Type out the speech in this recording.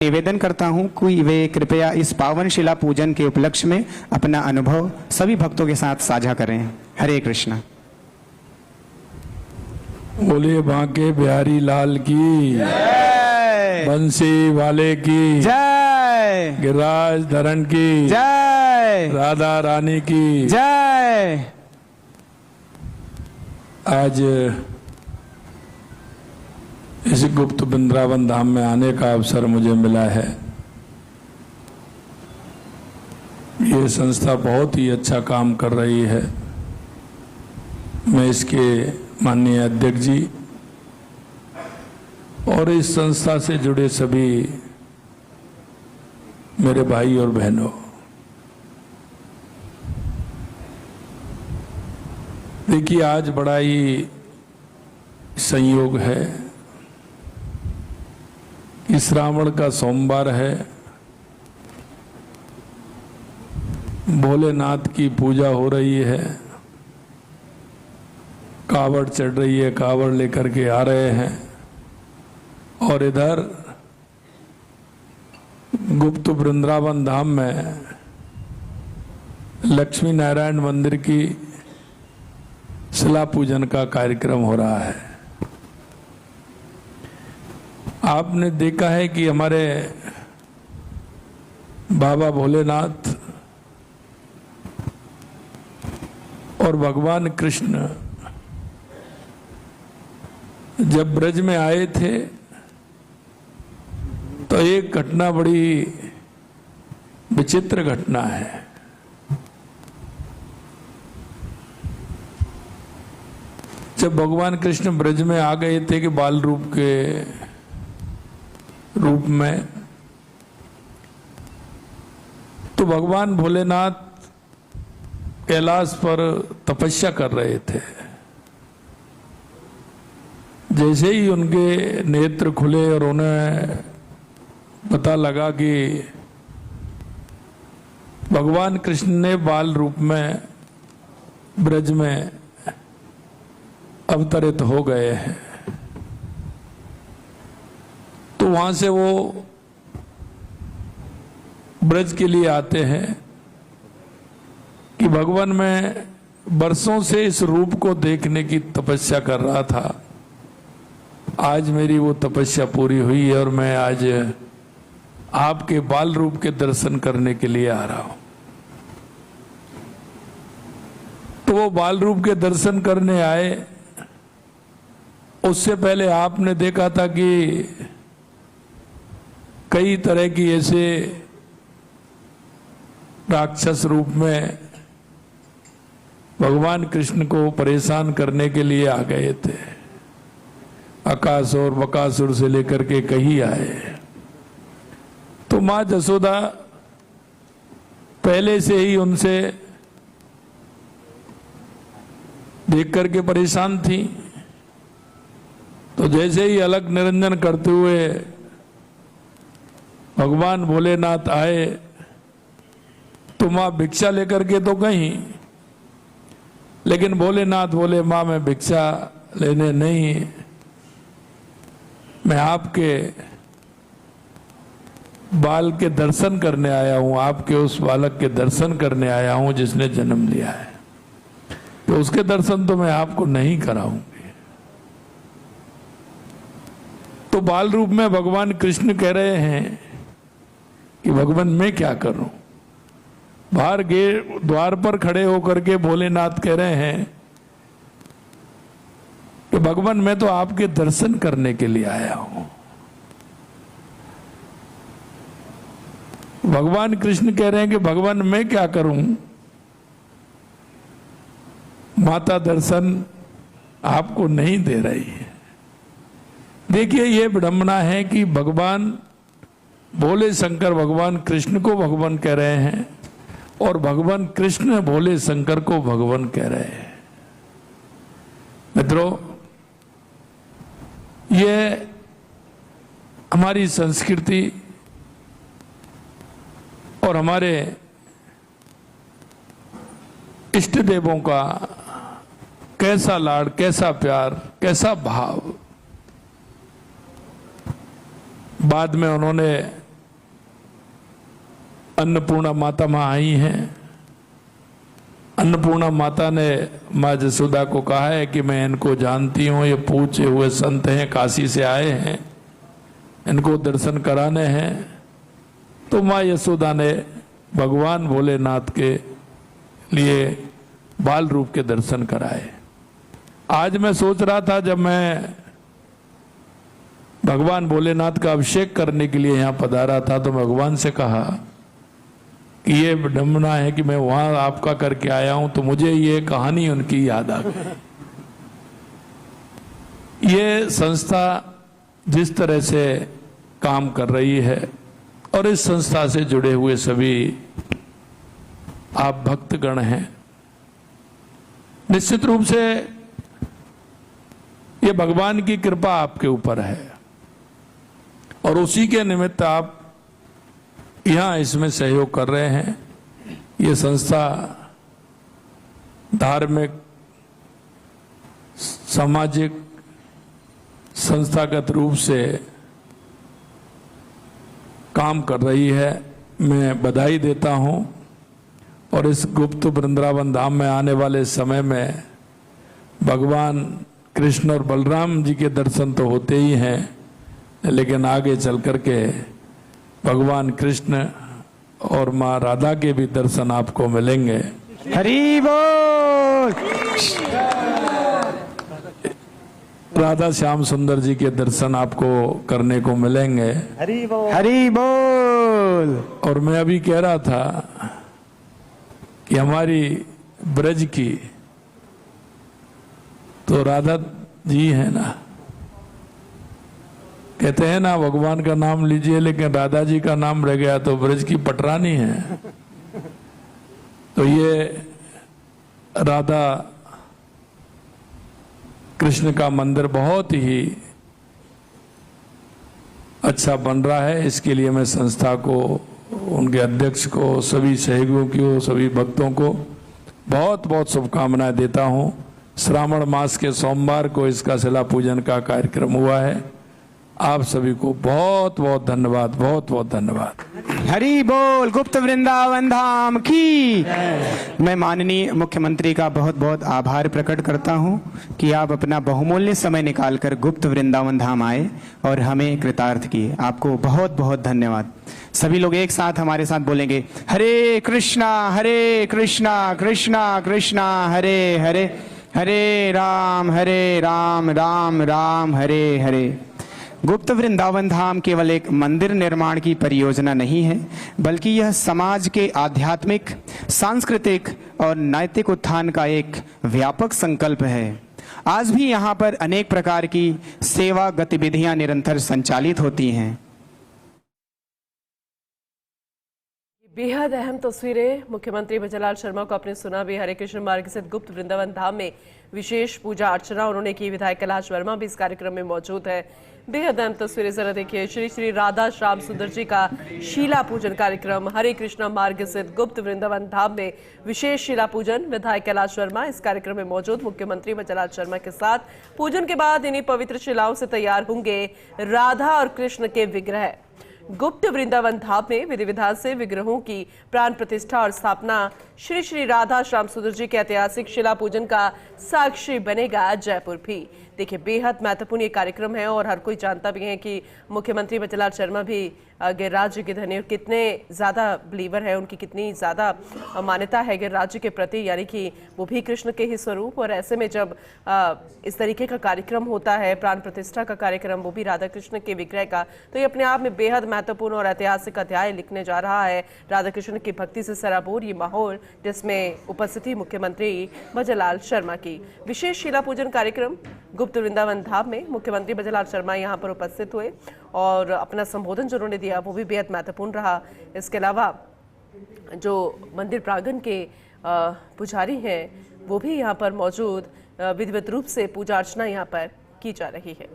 निवेदन करता हूं कि वे कृपया इस पावन शिला पूजन के उपलक्ष्य में अपना अनुभव सभी भक्तों के साथ साझा करें। हरे कृष्णा। बोलिए बांके बिहारी लाल की जय, बंसी वाले की जय, गिरिराज धरण की जय, राधा रानी की जय। आज इस गुप्त वृंदावन धाम में आने का अवसर मुझे मिला है। ये संस्था बहुत ही अच्छा काम कर रही है। मैं इसके माननीय अध्यक्ष जी और इस संस्था से जुड़े सभी मेरे भाई और बहनों, देखिए आज बड़ा ही संयोग है कि श्रावण का सोमवार है, भोलेनाथ की पूजा हो रही है, कावड़ चढ़ रही है, कावड़ लेकर के आ रहे हैं और इधर गुप्त वृंदावन धाम में लक्ष्मी नारायण मंदिर की शिला पूजन का कार्यक्रम हो रहा है। आपने देखा है कि हमारे बाबा भोलेनाथ और भगवान कृष्ण जब ब्रज में आए थे तो एक घटना बड़ी विचित्र घटना है। जब भगवान कृष्ण ब्रज में आ गए थे कि बाल रूप के रूप में, तो भगवान भोलेनाथ कैलाश पर तपस्या कर रहे थे। जैसे ही उनके नेत्र खुले और उन्हें पता लगा कि भगवान कृष्ण ने बाल रूप में ब्रज में अवतरित हो गए हैं, तो वहां से वो ब्रज के लिए आते हैं कि भगवान मैं बरसों से इस रूप को देखने की तपस्या कर रहा था। आज मेरी वो तपस्या पूरी हुई है और मैं आज आपके बाल रूप के दर्शन करने के लिए आ रहा हूं। तो वो बाल रूप के दर्शन करने आए। उससे पहले आपने देखा था कि कई तरह की ऐसे राक्षस रूप में भगवान कृष्ण को परेशान करने के लिए आ गए थे। अकासुर बकासुर से लेकर के कहीं आए। तो मां जसोदा पहले से ही उनसे देख करके परेशान थी। तो जैसे ही अलग निरंजन करते हुए भगवान भोलेनाथ आए तो मां भिक्षा लेकर के तो गई, लेकिन भोलेनाथ बोले मां मैं भिक्षा लेने नहीं, मैं आपके बाल के दर्शन करने आया हूं, आपके उस बालक के दर्शन करने आया हूं जिसने जन्म लिया है। तो उसके दर्शन तो मैं आपको नहीं कराऊंगी। तो बाल रूप में भगवान कृष्ण कह रहे हैं कि भगवान मैं क्या करूं। बाहर द्वार पर खड़े होकर के भोलेनाथ कह रहे हैं कि भगवान मैं तो आपके दर्शन करने के लिए आया हूं। भगवान कृष्ण कह रहे हैं कि भगवान मैं क्या करूं, माता दर्शन आपको नहीं दे रही है। देखिए ये विडंबना है कि भगवान भोले शंकर भगवान कृष्ण को भगवान कह रहे हैं और भगवान कृष्ण भोले शंकर को भगवान कह रहे हैं। मित्रों, ये हमारी संस्कृति और हमारे इष्ट देवों का कैसा लाड़, कैसा प्यार, कैसा भाव बाद में उन्होंने अन्नपूर्णा माता माँ आई हैं। अन्नपूर्णा माता ने माँ जसोदा को कहा है कि मैं इनको जानती हूँ, ये पूछे हुए संत हैं, काशी से आए हैं, इनको दर्शन कराने हैं। तो माँ यशोदा ने भगवान भोलेनाथ के लिए बाल रूप के दर्शन कराए। आज मैं सोच रहा था, जब मैं भगवान भोलेनाथ का अभिषेक करने के लिए यहाँ पधारा था, तो भगवान से कहा कि ये विडंबना है कि मैं वहां आपका करके आया हूं, तो मुझे ये कहानी उनकी याद आ गई। ये संस्था जिस तरह से काम कर रही है और इस संस्था से जुड़े हुए सभी आप भक्तगण हैं, निश्चित रूप से ये भगवान की कृपा आपके ऊपर है और उसी के निमित्त आप यहां इसमें सहयोग कर रहे हैं। ये संस्था धार्मिक, सामाजिक, संस्थागत रूप से काम कर रही है। मैं बधाई देता हूं और इस गुप्त वृंदावन धाम में आने वाले समय में भगवान कृष्ण और बलराम जी के दर्शन तो होते ही हैं, लेकिन आगे चल करके भगवान कृष्ण और माँ राधा के भी दर्शन आपको मिलेंगे। हरि बोल। राधा श्याम सुंदर जी के दर्शन आपको करने को मिलेंगे। हरि बोल, हरि बोल। और मैं अभी कह रहा था कि हमारी ब्रज की तो राधा जी है ना, कहते हैं ना भगवान का नाम लीजिए लेकिन राधा जी का नाम रह गया तो ब्रज की पटरानी है। तो ये राधा कृष्ण का मंदिर बहुत ही अच्छा बन रहा है। इसके लिए मैं संस्था को, उनके अध्यक्ष को, सभी सहयोगियों को, सभी भक्तों को बहुत बहुत शुभकामनाएं देता हूं। श्रावण मास के सोमवार को इसका शिला पूजन का कार्यक्रम हुआ है। आप सभी को बहुत बहुत धन्यवाद, बहुत बहुत धन्यवाद। हरि बोल। गुप्त वृंदावन धाम की। मैं माननीय मुख्यमंत्री का बहुत बहुत आभार प्रकट करता हूं कि आप अपना बहुमूल्य समय निकालकर गुप्त वृंदावन धाम आए और हमें कृतार्थ किए। आपको बहुत बहुत धन्यवाद। सभी लोग एक साथ हमारे साथ बोलेंगे, हरे कृष्णा कृष्णा कृष्णा हरे हरे, हरे राम राम राम हरे हरे। गुप्त वृंदावन धाम केवल एक मंदिर निर्माण की परियोजना नहीं है, बल्कि यह समाज के आध्यात्मिक, सांस्कृतिक और नैतिक उत्थान का एक व्यापक संकल्प है। आज भी यहाँ पर अनेक प्रकार की सेवा गतिविधियां निरंतर संचालित होती हैं। बेहद अहम तस्वीरें मुख्यमंत्री भजनलाल शर्मा को आपने सुना भी। हरे कृष्ण मार्ग स्थित गुप्त वृंदावन धाम में विशेष पूजा अर्चना उन्होंने की। विधायक कैलाश वर्मा भी इस कार्यक्रम में मौजूद है। बेहद अहम तस्वीरें जरा देखिए। श्री श्री राधा श्याम सुंदर जी का शीला पूजन कार्यक्रम हरे कृष्णा मार्ग स्थित गुप्त वृंदावन धाम में विशेष शीला पूजन। विधायक कैलाश वर्मा इस कार्यक्रम में मौजूद। मुख्यमंत्री भजनलाल शर्मा के साथ पूजन के बाद इन्हीं पवित्र शिलाओं से तैयार होंगे राधा और कृष्ण के विग्रह। गुप्त वृंदावन धाम में विधि विधान से विग्रहों की प्राण प्रतिष्ठा और स्थापना श्री श्री राधा श्याम सुंदर जी के ऐतिहासिक शिला पूजन का साक्षी बनेगा जयपुर भी। देखिए बेहद महत्वपूर्ण ये कार्यक्रम है और हर कोई जानता भी है कि मुख्यमंत्री भजनलाल शर्मा भी गिरिराज जी के धनी और कितने ज़्यादा बिलीवर है, उनकी कितनी ज़्यादा मान्यता है गिरिराज जी के प्रति, यानी कि वो भी कृष्ण के ही स्वरूप। और ऐसे में जब इस तरीके का कार्यक्रम होता है, प्राण प्रतिष्ठा का कार्यक्रम, वो भी राधा कृष्ण के विग्रह का, तो ये अपने आप में बेहद महत्वपूर्ण और ऐतिहासिक अध्याय लिखने जा रहा है। राधा कृष्ण की भक्ति से सराबोर ये माहौल, जिसमें उपस्थिति मुख्यमंत्री भजनलाल शर्मा की। विशेष शिला पूजन कार्यक्रम गुप्त वृंदावन धाम में मुख्यमंत्री भजनलाल शर्मा यहाँ पर उपस्थित हुए और अपना संबोधन जो उन्होंने दिया वो भी बेहद महत्वपूर्ण रहा। इसके अलावा जो मंदिर प्रांगण के पुजारी हैं वो भी यहाँ पर मौजूद, विधिवत रूप से पूजा अर्चना यहाँ पर की जा रही है।